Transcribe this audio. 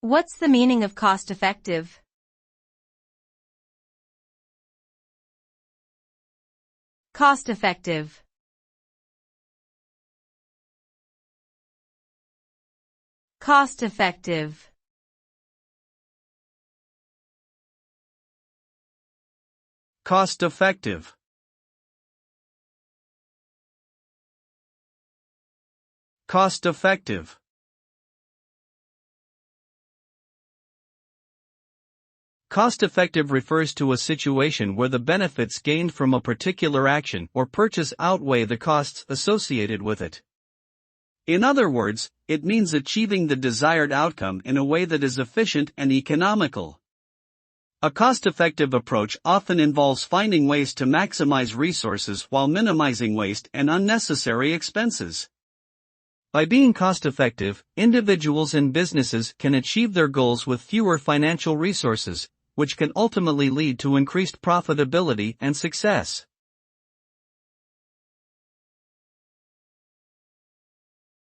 What's the meaning of cost-effective? Cost-effective. Cost-effective. Cost-effective. Cost-effective. Cost-effective refers to a situation where the benefits gained from a particular action or purchase outweigh the costs associated with it. In other words, it means achieving the desired outcome in a way that is efficient and economical. A cost-effective approach often involves finding ways to maximize resources while minimizing waste and unnecessary expenses. By being cost-effective, individuals and businesses can achieve their goals with fewer financial resources, which can ultimately lead to increased profitability and success.